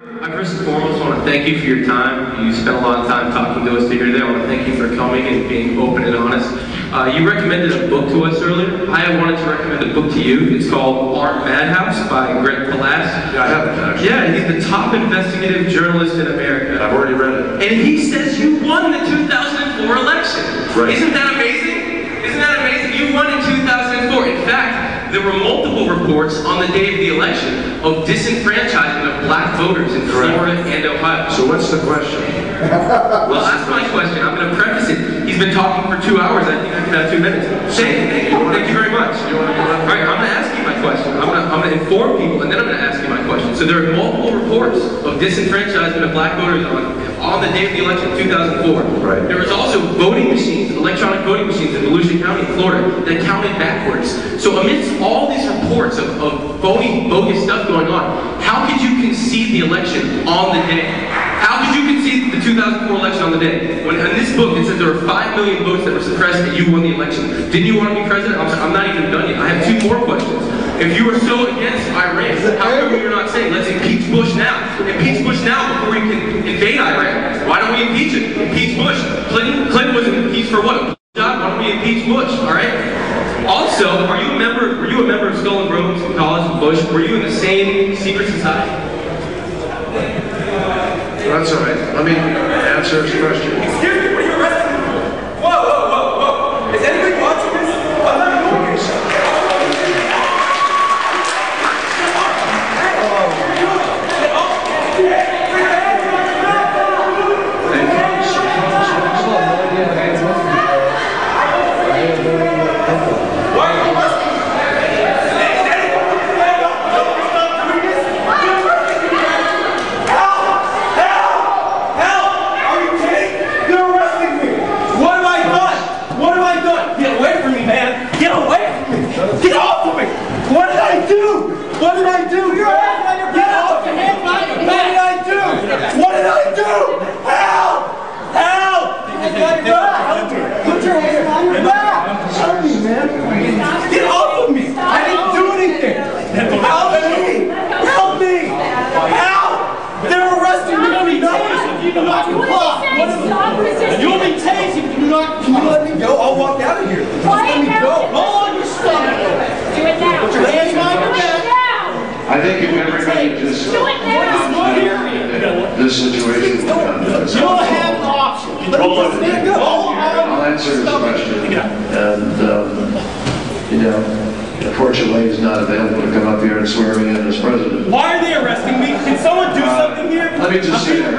I first and foremost want to thank you for your time. You spent a lot of time talking to us here today. I want to thank you for coming and being open and honest. You recommended a book to us earlier. I wanted to recommend a book to you. It's called Art Madhouse by Greg Palast. Yeah, I haven't actually. Yeah, he's the top investigative journalist in America. I've already read it. And he says you won the 2004 election. Right. Isn't that amazing? Isn't that amazing? You won in 2004. In fact, there were multiple reports on the day of the election of disenfranchisement of black voters in Florida and Ohio. So what's the question? Well, that's my question. I'm going to preface it. He's been talking for 2 hours. I think I can have 2 minutes. Thank you very much. All right, I'm going to ask you my question. I'm going to inform people, and then I'm going to ask you my question. So there are multiple reports of disenfranchisement of black voters on the day of the election in 2004. Right. There was also voting machines, electronic voting machines in Volusia County, Florida, that counted backwards. So amidst all these reports of bogus stuff going on, how could you concede the election on the day? How could you concede the 2004 election on the day? When in this book it says there were 5 million votes that were suppressed and you won the election. Didn't you want to be president? I'm not even done yet. I have 2 more questions. If you were so against Iran, how come you're not saying, let's impeach Bush now? Impeach Bush now before we can invade Iran. Why don't we impeach it? Impeach Bush. Clinton was impeached for what? Why don't we impeach Bush, all right? Also, were you a member of Skull and Rhodes in college with Bush? Were you in the same secret society? That's all right. Let me answer his question. Excuse me, were you arrested? Whoa. Is anybody watching this? I'm not doing this. What did I do? Get off me! What did I do? What did I do? Help! Help! Put your hand on your back! Help me, man! Get off of me! I didn't do anything! Help me! Help me! Help! They're arresting me for nothing if you do not comply! You'll be tased if you do not. Can you let me go? I'll walk out of here. Just let me go. Hold on your stomach. Do it now. Put your hands behind your back. I think if everybody just this situation. You don't have an option. I'll answer his question. And unfortunately, he's not available to come up here and swear me in as president. Why are they arresting me? Can someone do something here? Let me just say that,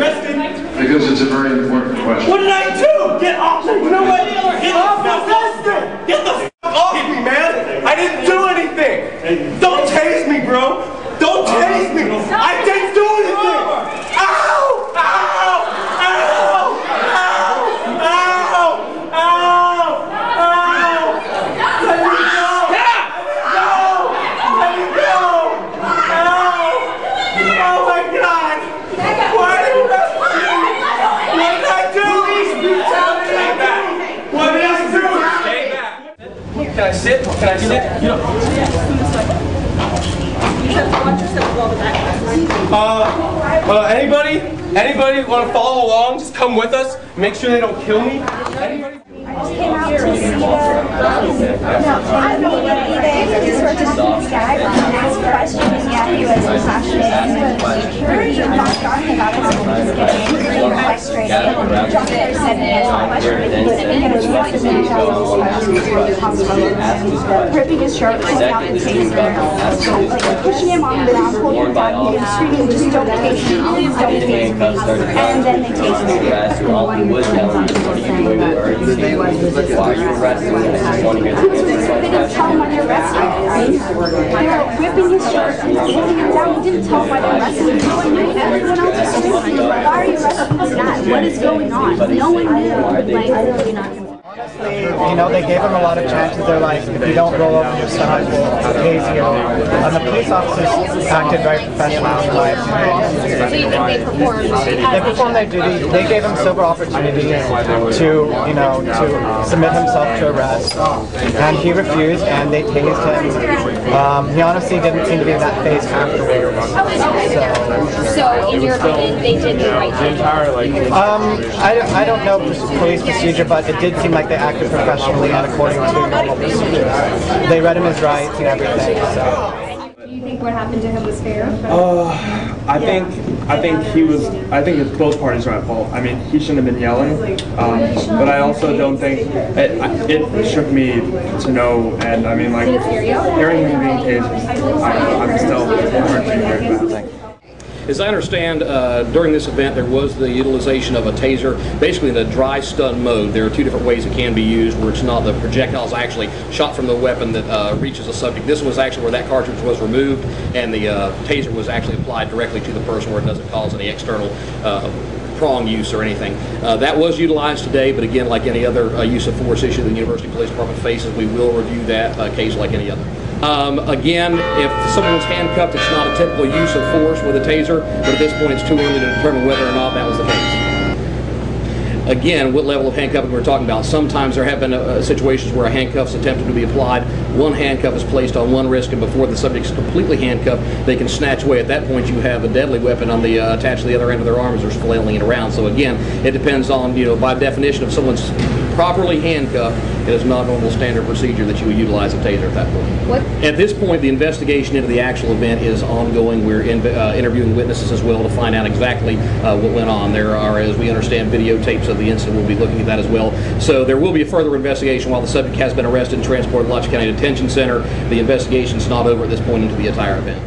because it's a very important question. What did I do? Get off me! You know what? Get off me! Get the f off me, man! I didn't do anything! Don't tase me, bro! Don't tase me! I didn't do anything! Ow! Ow! Ow! Ow! Ow! Ow! Ow! Let me go! No! Let me go! Ow! Oh my God! Why did you arrest me? What did I do? What did I do? Stay back! Can I sit? Can I sit? You don't. Anybody want to follow along? Just come with us. Make sure they don't kill me. Anybody? Came out to see the, I don't know what either. These were just guy and asked questions. Yeah, he was passionate. He was very talking about it. So he was getting angry and frustrated. John Kerry said he has a question, but he wasn't going to address the man that was questions. Ripping his shirt, pulling out the taser, pushing him on the ground, holding him down. He was screaming, just don't tase me, please don't tase me. And then they tased him. Why are you arresting him? They didn't tell him why they're arresting him, right? They were ripping his shirt and holding him down. He didn't tell him why they're arresting him. No one knew. Everyone else was screaming, why are you arresting this guy? What is going on? No one knew. Like, honestly, you know, they gave him a lot of chances. They're like, if you don't roll over your stomach, we'll tase you. And the police officers acted very professional in my opinion. So you think they performed? They performed their duty. They gave him silver opportunities to, you know, to submit himself to arrest, and he refused, and they tased him. He honestly didn't seem to be in that phase afterwards. So in your opinion, they did the right thing? I don't know police procedure, but it did seem like they acted professionally and according to normal procedures. They read him his rights and everything. So. Do you think what happened to him was fair? I think both parties are at fault. I mean, he shouldn't have been yelling, but I also don't think it shook me to know. And I mean, like hearing him being tased, I'm still hurting very bad. As I understand, during this event there was the utilization of a taser, basically in the dry stun mode. There are two different ways it can be used, where it's not the projectiles actually shot from the weapon that reaches the subject. This was actually where that cartridge was removed and the taser was actually applied directly to the person, where it doesn't cause any external prong use or anything. That was utilized today, but again, like any other use of force issue the University Police Department faces, we will review that case like any other. Again, if someone's handcuffed, it's not a typical use of force with a taser, but at this point it's too early to determine whether or not that was the case. Again, what level of handcuffing we're talking about. Sometimes there have been situations where a handcuff's attempted to be applied. One handcuff is placed on one wrist, and before the subject's completely handcuffed, they can snatch away. At that point, you have a deadly weapon on the attached to the other end of their arm as they're flailing it around. So again, it depends on, you know, by definition, if someone's properly handcuffed, it is not normal standard procedure that you would utilize a taser at that point. What? At this point, the investigation into the actual event is ongoing. We're interviewing witnesses as well to find out exactly what went on. There are, as we understand, videotapes of the incident. We'll be looking at that as well. So there will be a further investigation. While the subject has been arrested and transported to Lodge County Detention Center, the investigation is not over at this point into the entire event.